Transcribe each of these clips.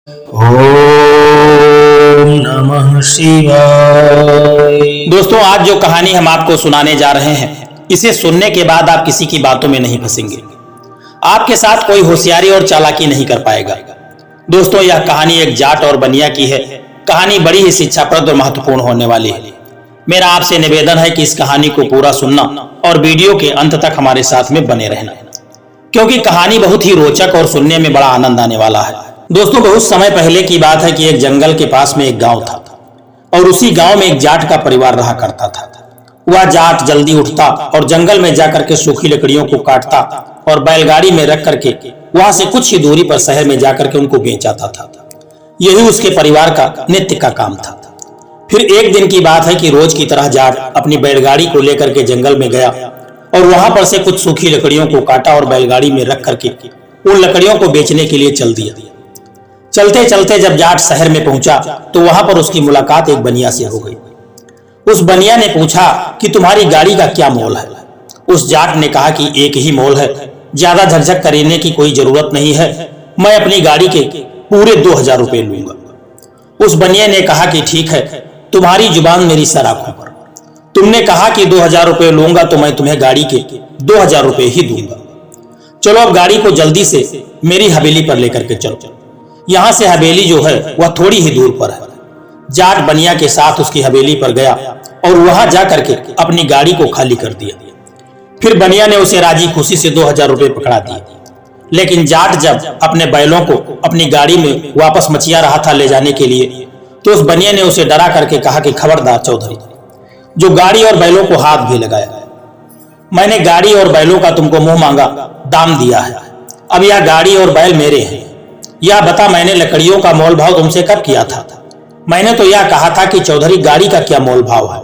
ओम नमः शिवाय। दोस्तों, आज जो कहानी हम आपको सुनाने जा रहे हैं, इसे सुनने के बाद आप किसी की बातों में नहीं फंसेंगे। आपके साथ कोई होशियारी और चालाकी नहीं कर पाएगा। दोस्तों, यह कहानी एक जाट और बनिया की है। कहानी बड़ी ही शिक्षाप्रद और महत्वपूर्ण होने वाली है। मेरा आपसे निवेदन है कि इस कहानी को पूरा सुनना और वीडियो के अंत तक हमारे साथ में बने रहना, क्योंकि कहानी बहुत ही रोचक और सुनने में बड़ा आनंद आने वाला है। दोस्तों, बहुत समय पहले की बात है कि एक जंगल के पास में एक गांव था और उसी गांव में एक जाट का परिवार रहा करता था। वह जाट जल्दी उठता और जंगल में जाकर के सूखी लकड़ियों को काटता और बैलगाड़ी में रख करके वहां से कुछ ही दूरी पर शहर में जाकर के उनको बेच आता था। यही उसके परिवार का नित्य का काम था। फिर एक दिन की बात है कि रोज की तरह जाट अपनी बैलगाड़ी को लेकर के जंगल में गया और वहां पर से कुछ सूखी लकड़ियों को काटा और बैलगाड़ी में रख करके उन लकड़ियों को बेचने के लिए चल दिया। चलते चलते जब जाट शहर में पहुंचा तो वहां पर उसकी मुलाकात एक बनिया से हो गई। उस बनिया ने पूछा कि तुम्हारी गाड़ी का क्या मोल है। उस जाट ने कहा कि एक ही मोल है, ज्यादा झकझक करने की कोई जरूरत नहीं है, मैं अपनी गाड़ी के पूरे 2000 रुपए लूंगा। उस बनिया ने कहा कि ठीक है, तुम्हारी जुबान मेरी सर आंखों पर। तुमने कहा कि 2000 रुपए लूंगा तो मैं तुम्हें गाड़ी के 2000 रुपए ही दूंगा। चलो अब गाड़ी को जल्दी से मेरी हवेली पर लेकर के चलो। यहां से हवेली जो है वह थोड़ी ही दूर पर है। जाट बनिया के साथ उसकी हवेली पर गया और वहां जाकर के अपनी गाड़ी को खाली कर दिया। फिर बनिया ने उसे राजी खुशी से 2000 रुपए पकड़ा दिए। लेकिन जाट जब अपने बैलों को अपनी गाड़ी में वापस मचिया रहा था ले जाने के लिए, तो उस बनिया ने उसे डरा करके कहा कि खबरदार चौधरी, जो गाड़ी और बैलों को हाथ भी लगाया, मैंने गाड़ी और बैलों का तुमको मुंह मांगा दाम दिया है। अब यह गाड़ी और बैल मेरे हैं। यह बता, मैंने लकड़ियों का मोल भाव तुमसे कब किया था? मैंने तो यह कहा था कि चौधरी गाड़ी का क्या मोल भाव है,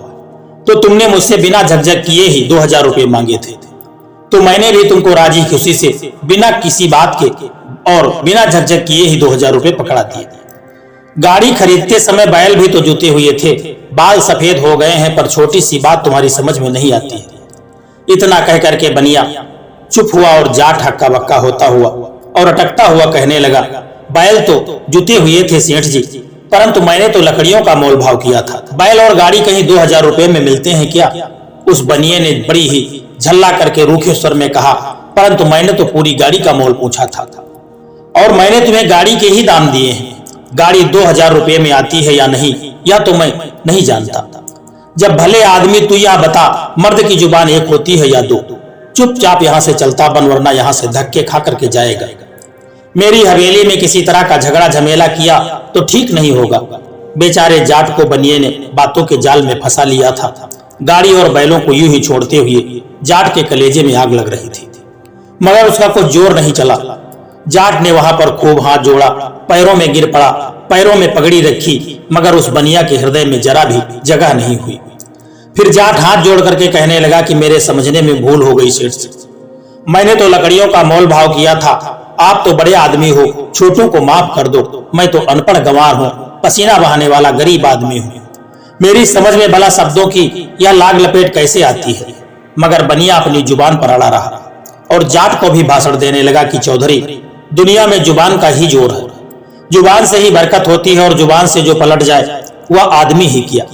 तो तुमने मुझसे बिना झकझक किए ही 2000 रुपए मांगे थे। तो मैंने भी तुमको राजी खुशी से बिना किसी बात के और बिना झकझक किए ही 2000 रुपए पकड़ा दिए। गाड़ी खरीदते समय बैल भी तो जुते हुए थे, बाल सफेद हो गए हैं, पर छोटी सी बात तुम्हारी समझ में नहीं आती है। इतना कह करके बनिया चुप हुआ और जाट हक्का बक्का होता हुआ और अटकता हुआ कहने लगा, बैल तो जुते हुए थे सेठ जी, परंतु मैंने तो लकड़ियों का मोल भाव किया था। बैल और गाड़ी कहीं 2000 रुपए में मिलते हैं क्या? उस बनिए ने बड़ी ही झल्ला करके रूखे स्वर में कहा, परंतु मैंने तो पूरी गाड़ी का मोल पूछा था और मैंने तुम्हें गाड़ी के ही दाम दिए हैं। गाड़ी 2000 रुपए में आती है या नहीं, यह तो मैं नहीं जानता। जब भले आदमी तू यह बता, मर्द की जुबान एक होती है या दो? चुपचाप यहां से चलता बन, वरना यहां से धक्के खा करके जाएगा। मेरी हवेली में किसी तरह का झगड़ा झमेला किया तो ठीक नहीं होगा। बेचारे जाट को बनिए ने बातों के जाल में फंसा लिया था। गाड़ी और बैलों को यूं ही छोड़ते हुए जाट के कलेजे में आग लग रही थी, मगर उसका कुछ जोर नहीं चला। जाट ने वहां पर खूब हाथ जोड़ा, पैरों में गिर पड़ा, पैरों में पगड़ी रखी, मगर उस बनिया के हृदय में जरा भी जगह नहीं हुई। फिर जाट हाथ जोड़ करके कहने लगा कि मेरे समझने में भूल हो गई सेठ जी, मैंने तो लकड़ियों का मोल भाव किया था। आप तो बड़े आदमी हो, छोटों को माफ कर दो। मैं तो अनपढ़ गंवार हूँ, पसीना बहाने वाला गरीब आदमी हूँ। मेरी समझ में भला शब्दों की यह लाग लपेट कैसे आती है? मगर बनिया अपनी जुबान पर अड़ा रहा और जाट को भी भाषण देने लगा कि चौधरी, दुनिया में जुबान का ही जोर है। जुबान से ही बरकत होती है और जुबान से जो पलट जाए वह आदमी ही किया।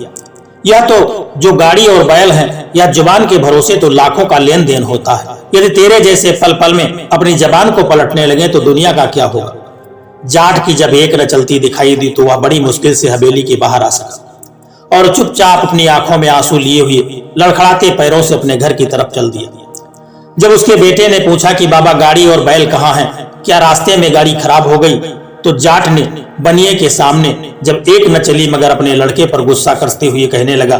यह तो जो गाड़ी और बैल है, यह जुबान के भरोसे तो लाखों का लेन देन होता है। यदि तेरे जैसे पल पल में अपनी जबान को पलटने लगे तो दुनिया का क्या होगा? जाट की जब एक न चलती दिखाई दी तो वह बड़ी मुश्किल से हवेली के बाहर आ सका और चुपचाप अपनी आंखों में आंसू लिए हुए लड़खड़ाते पैरों से अपने घर की तरफ चल दिया। जब उसके बेटे ने पूछा कि बाबा, गाड़ी और बैल कहाँ हैं? क्या रास्ते में गाड़ी खराब हो गई? तो जाट ने बनिए के सामने जब एक न चली मगर अपने लड़के पर गुस्सा करते हुए कहने लगा,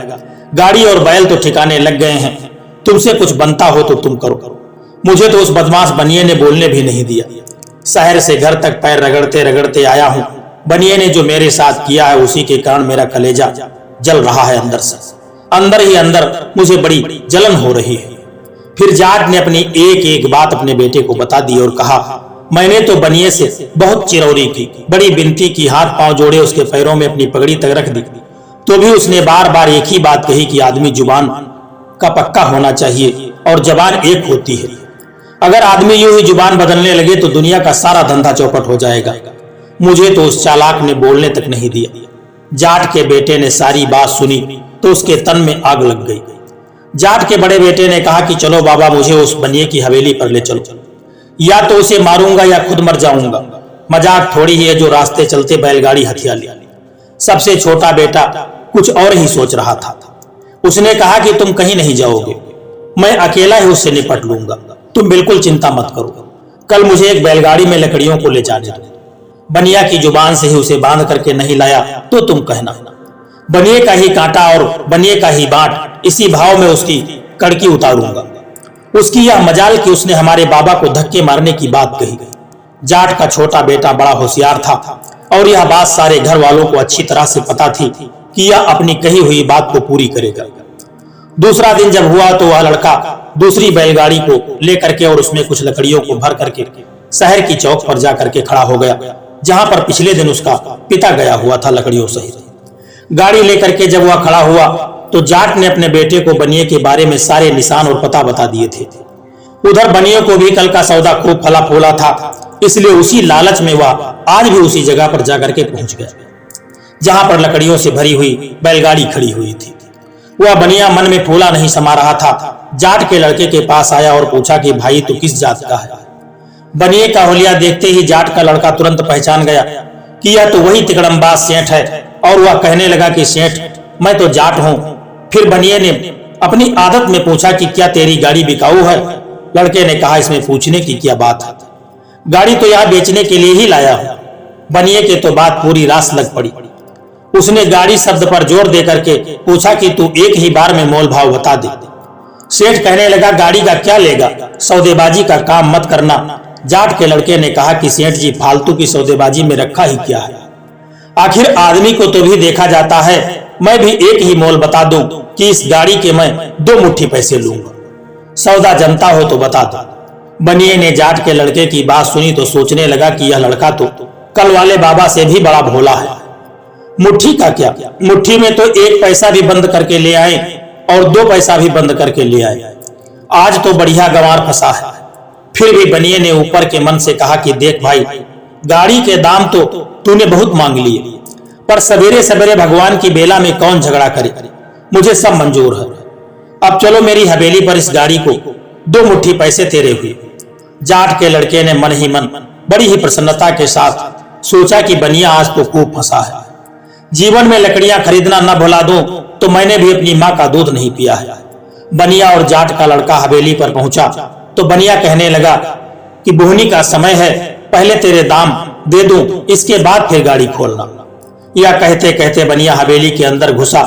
गाड़ी और बैल तो ठिकाने लग गए हैं, तुमसे कुछ बनता हो तो तुम करो। मुझे तो उस बदमाश बनिए ने बोलने भी नहीं दिया। शहर से घर तक पैर रगड़ते रगड़ते आया हूं। बनिए ने जो मेरे साथ किया है उसी के कारण मेरा कलेजा जल रहा है अंदर से। अंदर ही अंदर मुझे बड़ी जलन हो रही है। फिर जाट ने अपनी एक एक बात अपने बेटे को बता दी और कहा, मैंने तो बनिए से बहुत चिरौरी की, बड़ी विनती की, हाथ पांव जोड़े, उसके पैरों में अपनी पगड़ी तक रख दी, तो भी उसने बार बार एक ही बात कही कि आदमी जुबान का पक्का होना चाहिए और जबान एक होती है। अगर आदमी यूं ही जुबान बदलने लगे तो दुनिया का सारा धंधा चौपट हो जाएगा। मुझे तो उस चालाक ने बोलने तक नहीं दिया। जाट के बेटे ने सारी बात सुनी तो उसके तन में आग लग गई। जाट के बड़े बेटे ने कहा कि चलो बाबा, मुझे उस बनिए की हवेली पर ले चलो, या तो उसे मारूंगा या खुद मर जाऊंगा। मजाक थोड़ी ही है जो रास्ते चलते बैलगाड़ी हथिया ली। सबसे छोटा बेटा कुछ और ही सोच रहा था। उसने कहा कि तुम कहीं नहीं जाओगे, मैं अकेला ही उससे निपट लूंगा, तुम बिल्कुल चिंता मत करो। कल मुझे एक बैलगाड़ी में लकड़ियों को ले जाने दो। बनिया की जुबान से ही उसे बांध करके नहीं लाया तो तुम कहना। बनिए का ही कांटा और बनिए का ही बांट, इसी भाव में उसकी कड़की उतारूंगा। उसकी यह मजाल कि उसने हमारे बाबा को धक्के मारने की बात कही। जाट का छोटा बेटा बड़ा होशियार था और यह बात सारे घर वालों को अच्छी तरह से पता थी कि यह अपनी कही हुई बात को पूरी करेगा। दूसरा दिन जब हुआ तो वह लड़का दूसरी बैलगाड़ी को लेकर के और उसमें कुछ लकड़ियों को भर करके शहर की चौक पर जाकर के खड़ा हो गया, जहां पर पिछले दिन उसका पिता गया हुआ था लकड़ियों सहित। गाड़ी लेकर के जब वह खड़ा हुआ तो जाट ने अपने बेटे को बनिए के बारे में सारे निशान और पता बता दिए थे। उधर बनिए को भी कल का सौदा खूब फला फूला था, इसलिए उसी लालच में वह आज भी उसी जगह पर जाकर के पहुंच गया जहां पर लकड़ियों से भरी हुई बैलगाड़ी खड़ी हुई थी। वह बनिया मन में फूला नहीं समा रहा था। जाट के लड़के के पास आया और पूछा कि भाई तू किस जात का है। बनिए का होलिया देखते ही जाट का लड़का तुरंत पहचान गया कि यह तो वही तिकड़मबाज सेठ है, और वह कहने लगा कि सेठ मैं तो जाट हूं। फिर बनिए ने अपनी आदत में पूछा कि क्या तेरी गाड़ी बिकाऊ है। लड़के ने कहा इसमें पूछने की क्या बात है, गाड़ी तो यहाँ बेचने के लिए ही लाया हूं। बनिए के तो बात पूरी रास लग पड़ी। उसने गाड़ी शब्द पर जोर देकर के पूछा कि तू एक ही बार में मोल भाव बता दे। सेठ कहने लगा गाड़ी का क्या लेगा, सौदेबाजी का काम मत करना। जाट के लड़के ने कहा कि सेठ जी फालतू की सौदेबाजी में रखा ही क्या है, आखिर आदमी को तो भी देखा जाता है। मैं भी एक ही मोल बता दूं कि इस गाड़ी के मैं 2 मुट्ठी पैसे लूंगा, सौदा जमता हो तो बता दो। बनिए ने जाट के लड़के की बात सुनी तो सोचने लगा कि यह लड़का तो कल वाले बाबा से भी बड़ा भोला है। मुट्ठी का क्या, मुट्ठी में तो 1 पैसा भी बंद करके ले आए और 2 पैसा भी बंद करके ले आए। आज तो बढ़िया गंवार फंसा है। फिर भी बनिए ने ऊपर के मन से कहा कि देख भाई, गाड़ी के दाम तो तूने बहुत मांग लिए, पर सवेरे सवेरे भगवान की बेला में कौन झगड़ा करे, मुझे सब मंजूर है। अब चलो मेरी हवेली पर इस गाड़ी को 2 मुट्ठी पैसे तेरे हुए। जाट के लड़के ने मन ही मन बड़ी ही प्रसन्नता के साथ सोचा कि बनिया आज तो खूब फंसा है। जीवन में लकड़ियां खरीदना न भुला दूं तो मैंने भी अपनी माँ का दूध नहीं पिया है। बनिया और जाट का लड़का हवेली पर पहुंचा तो बनिया कहने लगा कि बोहनी का समय है, पहले तेरे दाम दे दूं, इसके बाद फिर गाड़ी खोलना। यह कहते कहते बनिया हवेली के अंदर घुसा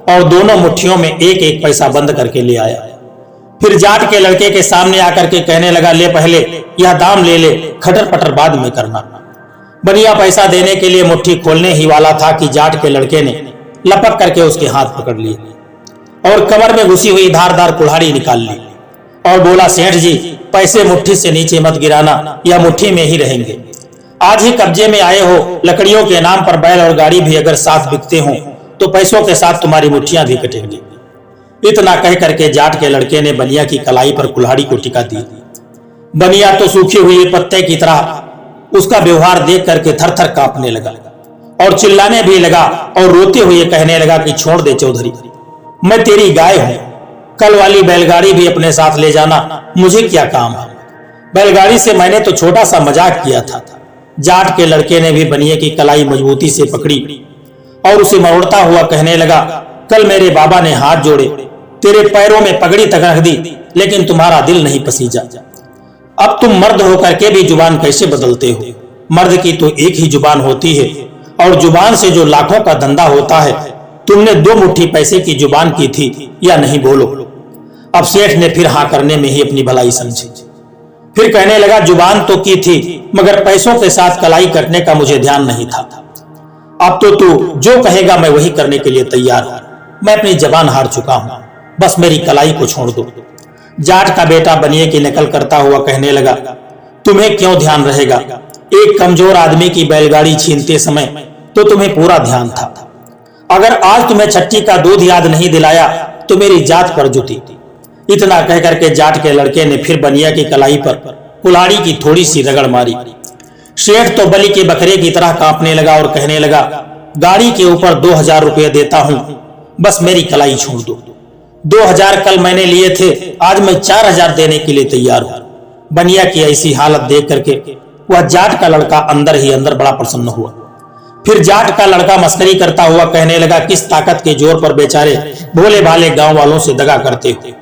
और दोनों मुट्ठियों में 1-1 पैसा बंद करके ले आया। फिर जाट के लड़के के सामने आकर के कहने लगा ले पहले यह दाम ले ले, खटर पटर बाद में करना। बनिया पैसा देने के लिए मुट्ठी खोलने ही वाला था कि जाट के लड़के ने लपक करके उसके हाथ पकड़ लिए और कमर में घुसी हुई धारदार कुल्हाड़ी निकाल ली और बोला सेठ जी पैसे मुट्ठी से नीचे मत गिराना, यह मुट्ठी में ही रहेंगे। आज ही कब्जे में आए हो, लकड़ियों के नाम पर बैल और गाड़ी भी अगर साथ बिकते हो तो पैसों के साथ तुम्हारी मुट्ठियां भी कटेंगी। इतना कह करके जाट के लड़के ने बनिया की कलाई पर कुल्हाड़ी को टिका दी। बनिया तो सूखे हुए पत्ते की तरह उसका व्यवहार देख करके थर थर कांपने लगा और चिल्लाने भी लगा और रोते हुए कहने लगा कि छोड़ दे चौधरी, मैं तेरी गाय हूं, कल वाली बैलगाड़ी भी अपने साथ ले जाना, मुझे क्या काम है। बैलगाड़ी से मैंने तो छोटा सा मजाक किया था। जाट के लड़के ने भी बनिए की कलाई मजबूती से पकड़ी और उसे मरोड़ता हुआ कहने लगा कल मेरे बाबा ने हाथ जोड़े, तेरे पैरों में पगड़ी तक रख दी, लेकिन तुम्हारा दिल नहीं पसीजा। अब तुम मर्द होकर के भी जुबान कैसे बदलते हो। मर्द की तो एक ही जुबान होती है और जुबान से जो लाखों का धंधा होता है। तुमने 2 मुट्ठी पैसे की जुबान की थी या नहीं, बोलो। अब सेठ ने फिर हाँ करने में ही अपनी भलाई समझी। फिर कहने लगा जुबान तो की थी मगर पैसों के साथ कलाई कटने का मुझे ध्यान नहीं था। अब तो तू जो कहेगा मैं वही करने के लिए तैयार हूं। मैं अपनी जबान हार चुका हूं, बस मेरी कलाई को छोड़ दो। जाट का बेटा बनिए की नकल करता हुआ कहने लगा तुम्हें क्यों ध्यान रहेगा, एक कमजोर आदमी की बैलगाड़ी छीनते समय तो तुम्हें पूरा ध्यान था। अगर आज तुम्हें छट्टी का दूध याद नहीं दिलाया तो मेरी जात पर जुती। इतना कहकर के जाट के लड़के ने फिर बनिया की कलाई पर कुल्हाड़ी की थोड़ी सी रगड़ मारी। शेठ तो बलि के बकरे की तरह कांपने लगा और कहने लगा, गाड़ी के ऊपर 2000 रुपये देता हूं, बस मेरी कलाई छोड़ दो। 2000 कल मैंने लिए थे, आज मैं 4000 देने के लिए तैयार हूं। बनिया की ऐसी हालत देख करके वह जाट का लड़का अंदर ही अंदर बड़ा प्रसन्न हुआ। फिर जाट का लड़का मस्करी करता हुआ कहने लगा, किस ताकत के जोर पर बेचारे भोले भाले गांव वालों से दगा करते हो।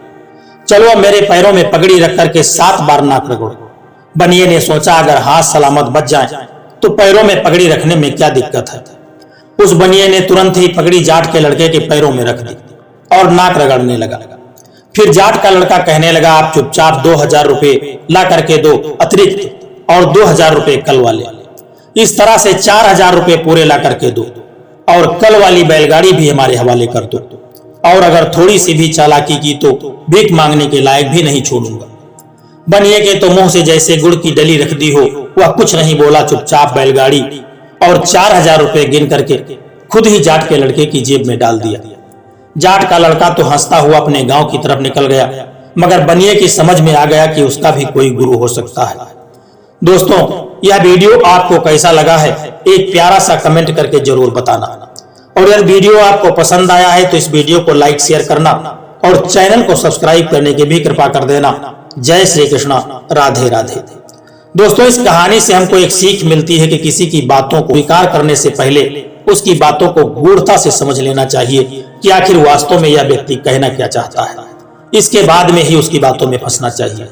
चलो अब मेरे पैरों में पगड़ी रख करके 7 बार नाक रगड़ो। बनिए ने सोचा, अगर हाथ सलामत बच जाए तो पैरों में पगड़ी रखने में क्या दिक्कत है। उस बनिए ने तुरंत ही पगड़ी जाट के लड़के के पैरों में रख दी और नाक रगड़ने लगा। फिर जाट का लड़का कहने लगा, आप चुपचाप 2000 रुपये ला करके दो अतिरिक्त और 2000 रुपये कल वाले। इस तरह से 4000 रुपये पूरे ला करके दो और कल वाली बैलगाड़ी भी हमारे हवाले कर दो, और अगर थोड़ी सी भी चालाकी की तो भीख मांगने के लायक भी नहीं छोड़ूंगा। बनिए के तो मुंह से जैसे गुड़ की डली रख दी हो, वह कुछ नहीं बोला, चुपचाप बैलगाड़ी और 4000 रुपये गिन करके खुद ही जाट के लड़के की जेब में डाल दिया। जाट का लड़का तो हंसता हुआ अपने गांव की तरफ निकल गया, मगर बनिए की समझ में आ गया कि उसका भी कोई गुरु हो सकता है। दोस्तों, यह वीडियो आपको कैसा लगा है, एक प्यारा सा कमेंट करके जरूर बताना, और यदि वीडियो आपको पसंद आया है तो इस वीडियो को लाइक शेयर करना और चैनल को सब्सक्राइब करने की भी कृपा कर देना। जय श्री कृष्णा, राधे राधे। दोस्तों, इस कहानी से हमको एक सीख मिलती है कि किसी की बातों को स्वीकार करने से पहले उसकी बातों को गूढ़ता से समझ लेना चाहिए कि आखिर वास्तव में यह व्यक्ति कहना क्या चाहता है। इसके बाद में ही उसकी बातों में फंसना चाहिए।